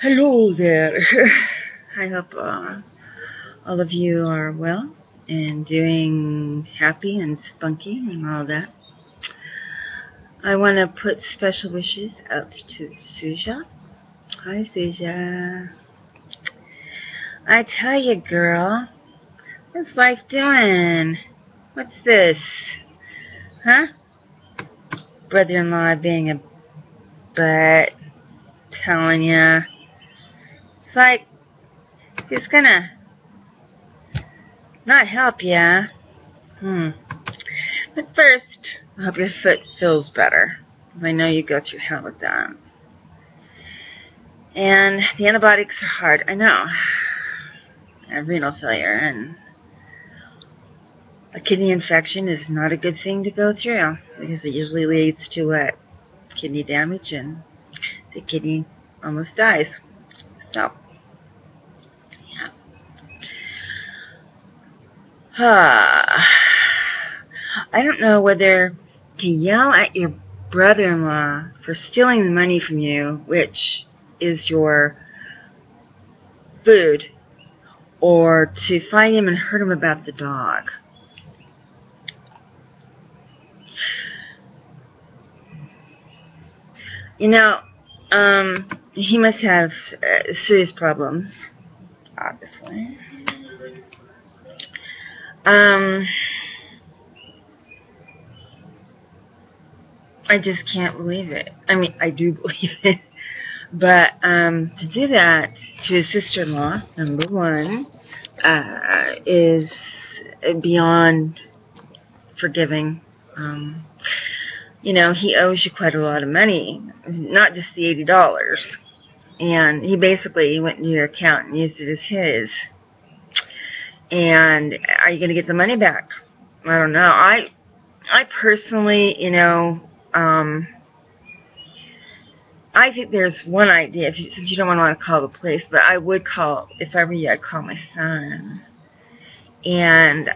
Hello there. I hope all of you are well and doing happy and spunky and all that. I want to put special wishes out to Suja. Hi, Suja. I tell you, girl, what's life doing? What's this? Huh? Brother-in-law being a butt, telling ya. It's like he's gonna not help ya. But first, I hope your foot feels better. I know you go through hell with that. And the antibiotics are hard. I know. I have renal failure, and a kidney infection is not a good thing to go through because it usually leads to what? Kidney damage, and the kidney almost dies. So, yeah. I don't know whether to yell at your brother-in-law for stealing the money from you, which is your food, or to find him and hurt him about the dog. You know, he must have serious problems, obviously. I just can't believe it. I mean, I do believe it. But to do that to his sister-in-law, number one, is beyond forgiving. You know, he owes you quite a lot of money, not just the $80. And he basically went into your account and used it as his. And are you going to get the money back? I don't know. I personally, you know, I think there's one idea, since you don't want to call the police, but I would call, if I were you, I'd call my son and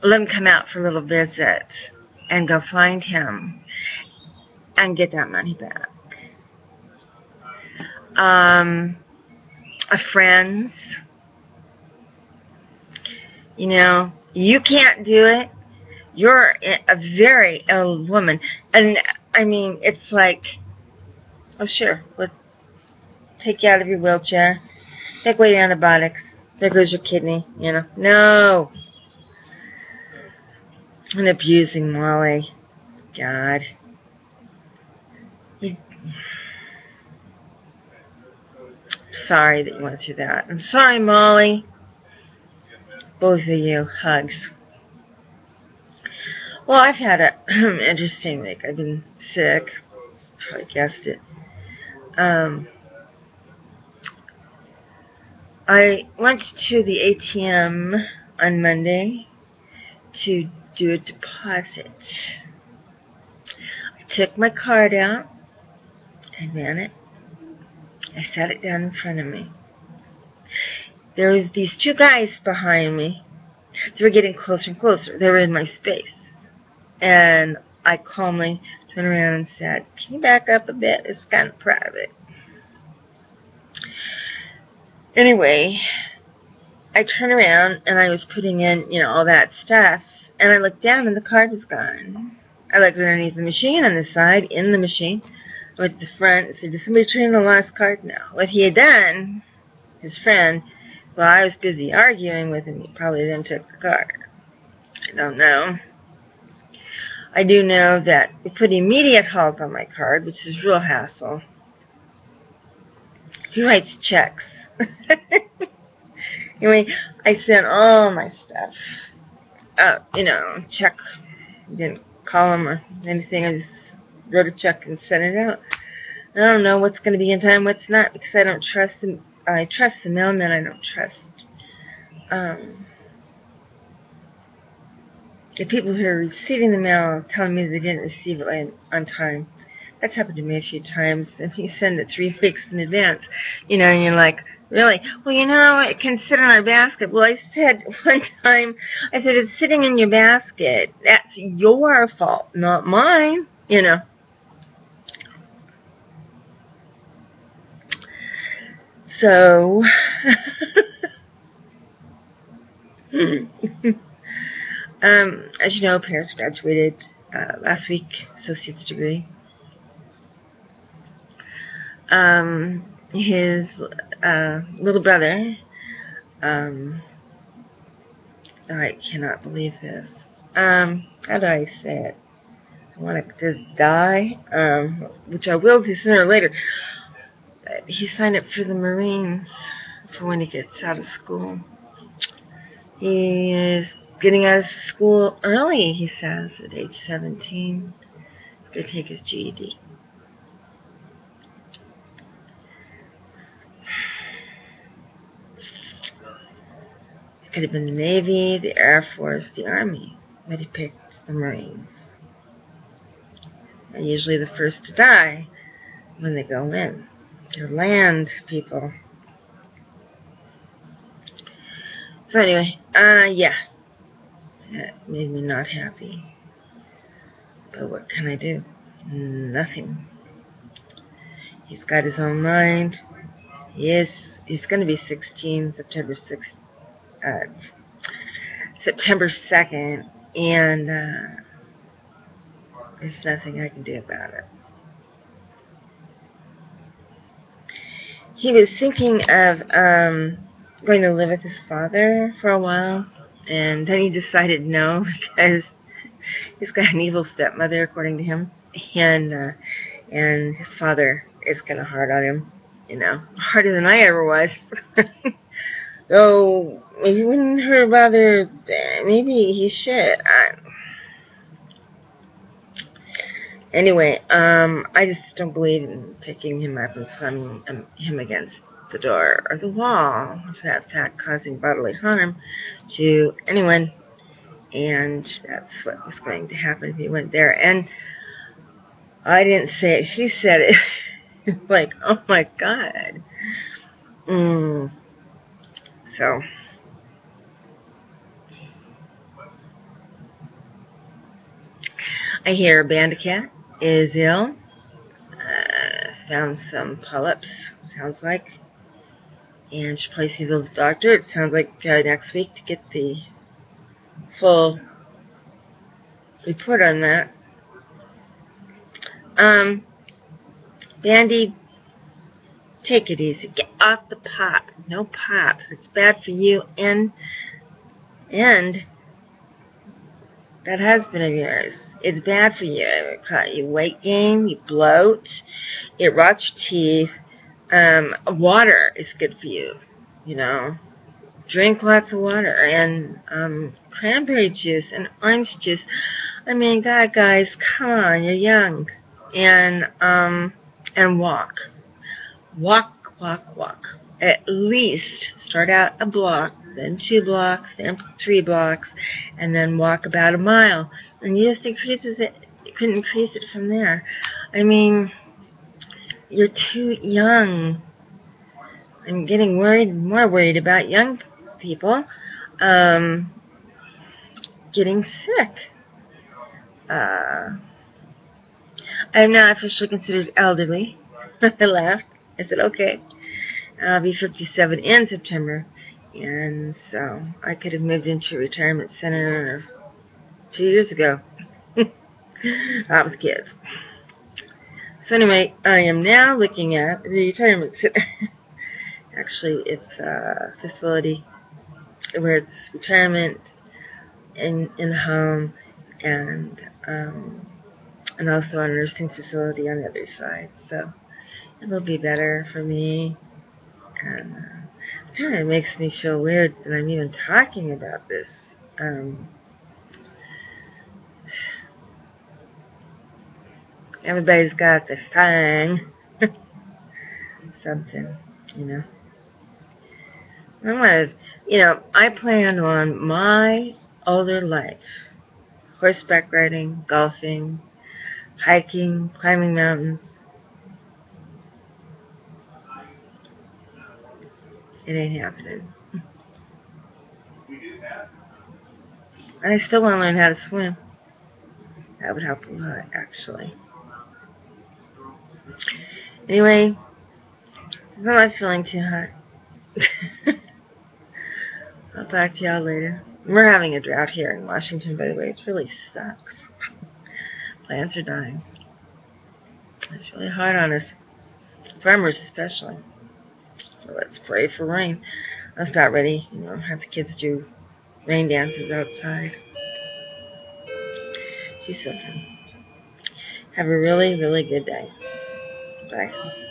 let him come out for a little visit and go find him and get that money back. A friend's, you know, you can't do it. You're a very ill woman. And, I mean, it's like, oh, sure, we'll take you out of your wheelchair, take away your antibiotics, there goes your kidney, you know. No. And abusing Molly. God. Sorry that you went through that. I'm sorry, Molly. Both of you. Hugs. Well, I've had an interesting week. I've been sick. Probably guessed it. I went to the ATM on Monday to do a deposit. I took my card out. I ran it. I sat it down in front of me. There was these two guys behind me. They were getting closer and closer. They were in my space. And I calmly turned around and said, "Can you back up a bit? It's kind of private." Anyway, I turned around and I was putting in, you know, all that stuff. And I looked down and the card was gone. I looked underneath the machine, on the side, in the machine. I went to the front and said, "Did somebody turn in the last card now?" What he had done, his friend, while I was busy arguing with him, he probably then took the card. I don't know. I do know that they put immediate halt on my card, which is real hassle. He writes checks. Anyway, I sent all my stuff. You know, check. Didn't call him or anything. I just wrote a check and sent it out. I don't know what's going to be in time, what's not, because I don't trust him. I trust the mailman. I don't trust the people who are receiving the mail telling me they didn't receive it on time. That's happened to me a few times. And you send it 3 weeks in advance, you know, and you're like, really? Well, you know, it can sit in our basket. Well, I said one time, I said, it's sitting in your basket. That's your fault, not mine, you know. So, as you know, Paris graduated last week, associate's degree. His little brother, I cannot believe this. How do I say it? I want to just die, which I will do sooner or later. He signed up for the Marines for when he gets out of school. He is getting out of school early, he says, at age 17, to take his GED. He could have been the Navy, the Air Force, the Army, but he picked the Marines. They're usually the first to die when they go in. They're land people. So anyway, yeah. That made me not happy. But what can I do? Nothing. He's got his own mind. He's going to be 16 September 2nd, and there's nothing I can do about it. He was thinking of going to live with his father for a while, and then he decided no, because he's got an evil stepmother, according to him, and his father is kind of hard on him, harder than I ever was. So, you wouldn't her father, maybe he should. Anyway, I just don't believe in picking him up and slamming him against the door or the wall of that fact, causing bodily harm to anyone. And that's what was going to happen if he went there. And I didn't say it. She said it. It's like, oh my God. So, I hear Bandicat is ill. Found some polyps, sounds like. And should probably see the doctor. It sounds like next week to get the full report on that. Bandy, take it easy. Get off the pop. No pops. It's bad for you and that husband of yours. It's bad for you. It caught you weight gain, you bloat, it rots your teeth. Water is good for you, Drink lots of water, and cranberry juice and orange juice. I mean, God, guys, come on, you're young. And walk. Walk. At least start out a block, then 2 blocks, then 3 blocks, and then walk about a mile. And you just increase it from there. I mean, you're too young. I'm getting more worried about young people getting sick. I'm not officially considered elderly. I laughed. I said, okay. I'll be 57 in September. And so I could have moved into a retirement center 2 years ago. Not with kids. So anyway, I am now looking at the retirement center. Actually, it's a facility where it's retirement in the home and also a nursing facility on the other side. So it'll be better for me. And it kind of makes me feel weird that I'm even talking about this. Everybody's got the thing. Something, I plan on my older life. Horseback riding, golfing, hiking, climbing mountains. It ain't happening. And I still want to learn how to swim. That would help a lot, actually. Anyway, I'm not feeling too hot. I'll talk to y'all later. We're having a drought here in Washington, by the way. It really sucks. Plants are dying. It's really hard on us. Farmers especially. So let's pray for rain. I was about ready, have the kids do rain dances outside. Do something. Have a really, really good day. Bye.